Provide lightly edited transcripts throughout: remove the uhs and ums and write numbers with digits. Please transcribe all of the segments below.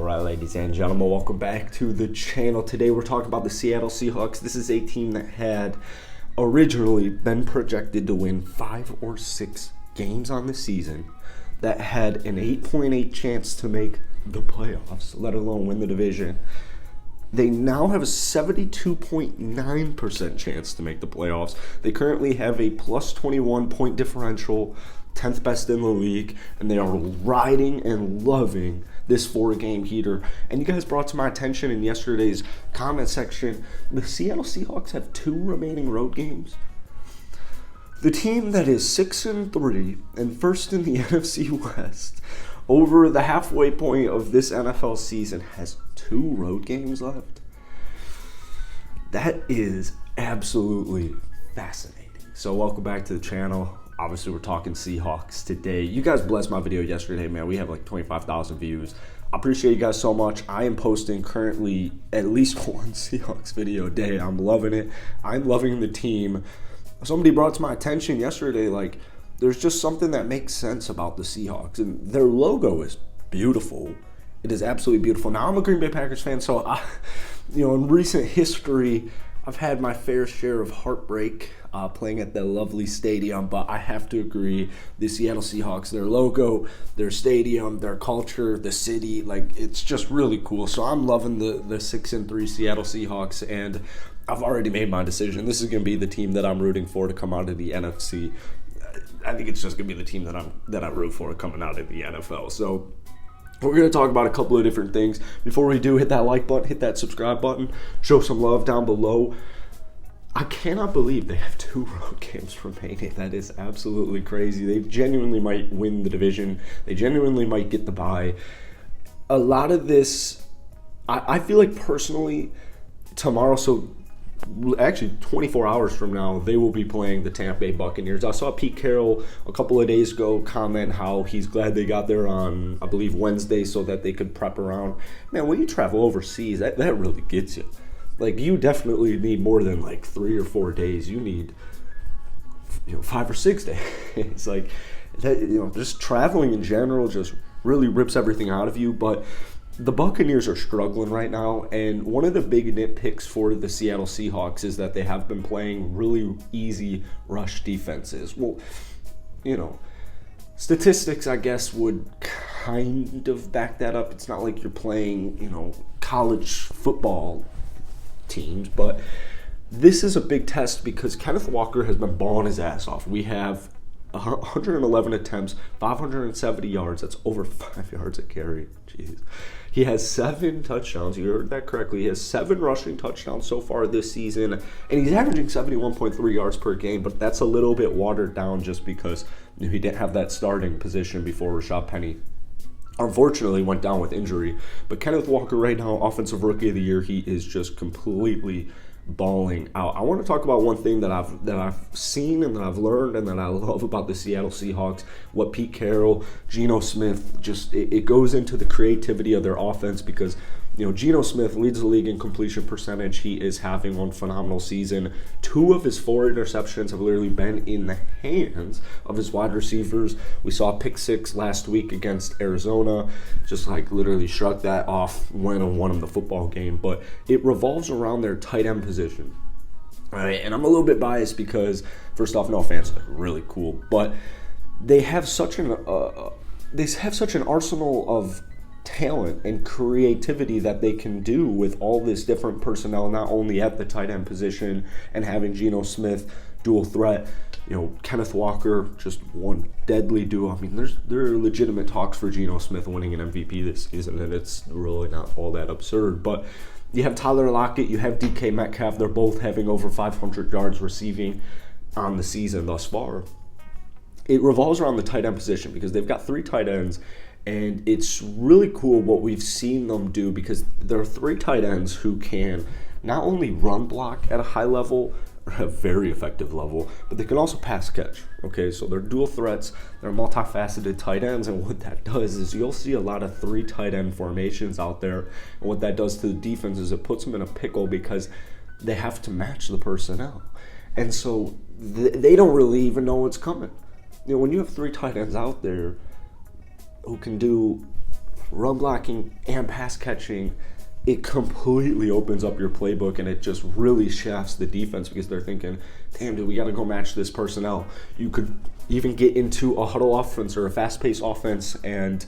Alright, ladies and gentlemen, welcome back to the channel. Today we're talking about the Seattle Seahawks. This is a team that had originally been projected to win 5 or 6 games on the season, that had an 8.8 chance to make the playoffs, let alone win the division. They now have a 72.9% chance to make the playoffs. They currently have a plus 21 point differential, 10th best in the league, and they are riding and loving this 4-game heater. And you guys brought to my attention in yesterday's comment section, the Seattle Seahawks have 2 remaining road games. The team that is 6-3 and first in the NFC West over the halfway point of this NFL season has 2 road games left. That is absolutely fascinating. So welcome back to the channel. Obviously, we're talking Seahawks today. You guys blessed my video yesterday, man. We have like 25,000 views. I appreciate you guys so much. I am posting currently at least 1 Seahawks video a day. I'm loving it. I'm loving the team. Somebody brought to my attention yesterday, like, there's just something that makes sense about the Seahawks. And their logo is beautiful. It is absolutely beautiful. Now, I'm a Green Bay Packers fan, so, in recent history, I've had my fair share of heartbreak playing at the lovely stadium, but I have to agree, the Seattle Seahawks, their logo, their stadium, their culture, the city, like, it's just really cool. So I'm loving the 6-3 Seattle Seahawks, and I've already made my decision. This is going to be the team that I'm rooting for to come out of the NFC. I think it's just going to be the team that I root for coming out of the NFL. So we're going to talk about a couple of different things. Before we do, hit that like button, hit that subscribe button, show some love down below. I cannot believe they have 2 road games remaining. That is absolutely crazy. They genuinely might win the division. They genuinely might get the bye. A lot of this, I feel like personally, tomorrow, so actually 24 hours from now, they will be playing the Tampa Bay Buccaneers. I saw Pete Carroll a couple of days ago comment how he's glad they got there on, I believe, Wednesday so that they could prep around. Man, when you travel overseas, that really gets you. Like, you definitely need more than like 3 or 4 days. You need 5 or 6 days. Like that, just traveling in general just really rips everything out of you. But the Buccaneers are struggling right now, and one of the big nitpicks for the Seattle Seahawks is that they have been playing really easy rush defenses. Well, statistics, I guess, would kind of back that up. It's not like you're playing, college football teams, but this is a big test because Kenneth Walker has been balling his ass off. We have 111 attempts, 570 yards. That's over 5 yards a carry. Jeez. He has 7 touchdowns. You heard that correctly. He has 7 rushing touchdowns so far this season, and he's averaging 71.3 yards per game, but that's a little bit watered down just because he didn't have that starting position before Rashad Penny unfortunately went down with injury. But Kenneth Walker right now, Offensive Rookie of the Year, he is just completely balling out. I want to talk about one thing that I've seen and that I've learned and that I love about the Seattle Seahawks, what Pete Carroll, Geno Smith, just it goes into the creativity of their offense because Geno Smith leads the league in completion percentage. He is having one phenomenal season. 2 of his 4 interceptions have literally been in the hands of his wide receivers. We saw a pick 6 last week against Arizona. Just like literally shrugged that off, went and won him the football game. But it revolves around their tight end position. All right, and I'm a little bit biased because, first off, no offense, like really cool, but they have such an arsenal of talent and creativity that they can do with all this different personnel, not only at the tight end position and having Geno Smith dual threat, Kenneth Walker, just one deadly duo. I mean, there are legitimate talks for Geno Smith winning an MVP this season, and it's really not all that absurd. But you have Tyler Lockett, you have DK Metcalf. They're both having over 500 yards receiving on the season thus far. It revolves around the tight end position because they've got 3 tight ends. And it's really cool what we've seen them do because there are 3 tight ends who can not only run block at a high level or a very effective level, but they can also pass catch. Okay, so they're dual threats. They're multifaceted tight ends. And what that does is you'll see a lot of 3 tight end formations out there. And what that does to the defense is it puts them in a pickle because they have to match the personnel. And so they don't really even know what's coming. When you have 3 tight ends out there who can do run blocking and pass catching, it completely opens up your playbook, and it just really shafts the defense because they're thinking, damn, dude, we got to go match this personnel. You could even get into a huddle offense or a fast-paced offense and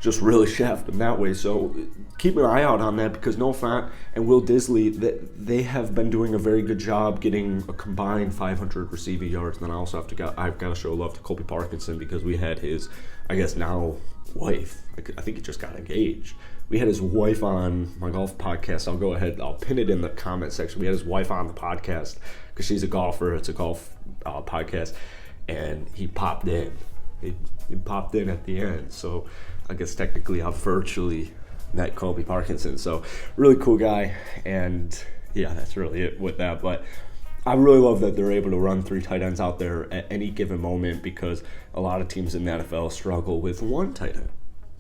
just really shaft them that way. So keep an eye out on that, because Noah Fant and Will Disley, they have been doing a very good job getting a combined 500 receiving yards. And then I've got to show love to Colby Parkinson, because we had his, I guess now, wife. I think he just got engaged. We had his wife on my golf podcast. I'll pin it in the comment section. We had his wife on the podcast because she's a golfer. It's a golf podcast. And he popped in. He popped in at the end. So I guess technically I've virtually met Colby Parkinson. So really cool guy. And yeah, that's really it with that. But I really love that they're able to run 3 tight ends out there at any given moment, because a lot of teams in the NFL struggle with 1 tight end,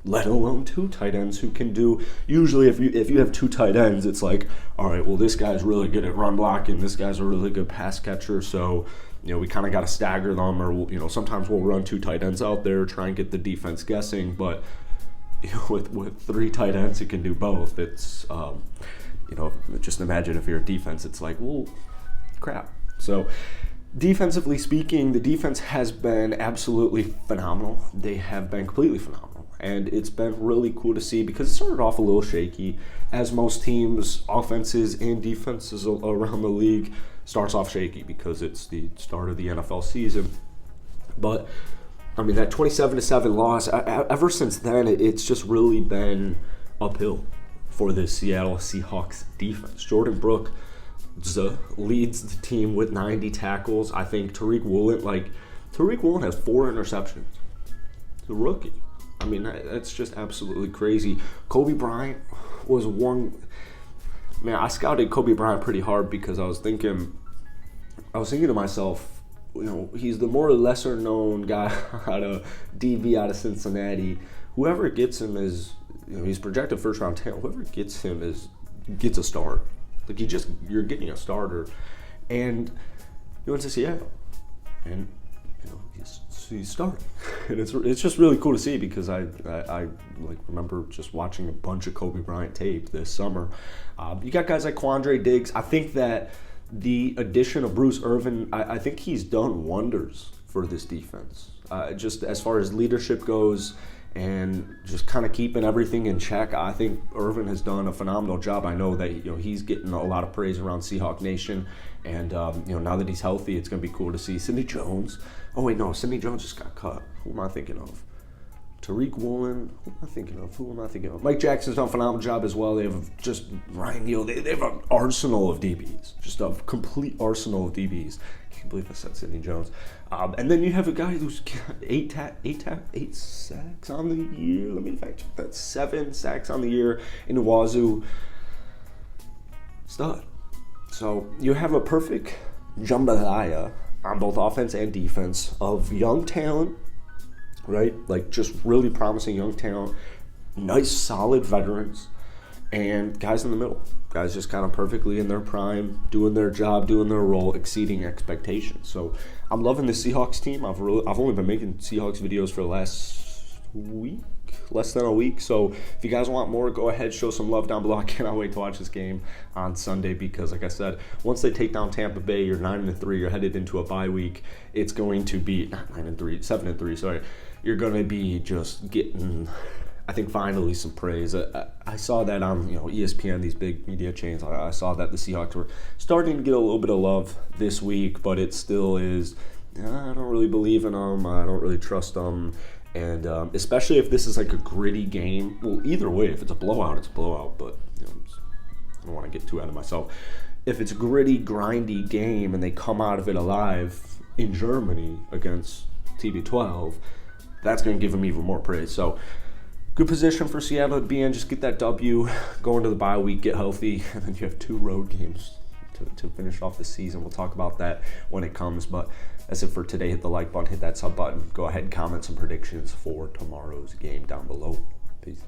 let alone 2 tight ends who can do. Usually if you have 2 tight ends, it's like, all right, well, this guy's really good at run blocking, this guy's a really good pass catcher, so we kind of got to stagger them, or sometimes we'll run 2 tight ends out there, try and get the defense guessing. But with 3 tight ends, it can do both. It's just imagine if you're a defense, it's like, well, crap. So defensively speaking, the defense has been absolutely phenomenal. They have been completely phenomenal. And it's been really cool to see, because it started off a little shaky, as most teams, offenses and defenses around the league, starts off shaky because it's the start of the NFL season. But I mean, that 27-7 loss, ever since then, it's just really been uphill for the Seattle Seahawks defense. Jordan Brooks leads the team with 90 tackles. I think Tariq Woolen has 4 interceptions. He's a rookie. I mean, that's just absolutely crazy. Kobe Bryant was one. Man, I scouted Kobe Bryant pretty hard, because I was thinking to myself, he's the more lesser known guy out of DB out of Cincinnati. Whoever gets him is, he's projected first round talent. Whoever gets him gets a start. Like, you're getting a starter. And he went to Seattle, and he's starting. And it's just really cool to see, because I remember just watching a bunch of Kobe Bryant tape this summer. You got guys like Quandre Diggs. I think that the addition of Bruce Irvin, I think he's done wonders for this defense. Just as far as leadership goes, and just kind of keeping everything in check, I think Irvin has done a phenomenal job. I know that he's getting a lot of praise around Seahawk Nation, and now that he's healthy, it's going to be cool to see Sidney Jones. Oh wait, no, Sidney Jones just got cut. Who am I thinking of? Tariq Woolen. Who am I thinking of? Mike Jackson's done a phenomenal job as well. They have just Ryan Neal. They have an arsenal of DBs, just a complete arsenal of DBs. I can't believe I said Sidney Jones. And then you have a guy who's got 8 sacks on the year. Let me fact check that. 7 sacks on the year in Wazoo. Stud. So you have a perfect jambalaya on both offense and defense of young talent, right? Like, just really promising young talent, nice, solid veterans, and guys in the middle. Guys just kind of perfectly in their prime, doing their job, doing their role, exceeding expectations. So I'm loving the Seahawks team. I've only been making Seahawks videos for the last week, less than a week. So if you guys want more, go ahead, show some love down below. I cannot wait to watch this game on Sunday, because like I said, once they take down Tampa Bay, you're 9-3, you're headed into a bye week. It's going to be not 9-3, 7-3, sorry. You're going to be just getting, I think, finally some praise. I saw that on ESPN, these big media chains. I saw that the Seahawks were starting to get a little bit of love this week, but it still is, I don't really believe in them. I don't really trust them. And especially if this is like a gritty game. Well, either way, if it's a blowout, it's a blowout. But I don't want to get too out of myself. If it's a gritty, grindy game and they come out of it alive in Germany against TB12, that's going to give them even more praise. So good position for Seattle to be in. Just get that W, go into the bye week, get healthy, and then you have 2 road games to finish off the season. We'll talk about that when it comes. But that's it for today. Hit the like button, hit that sub button. Go ahead and comment some predictions for tomorrow's game down below. Peace.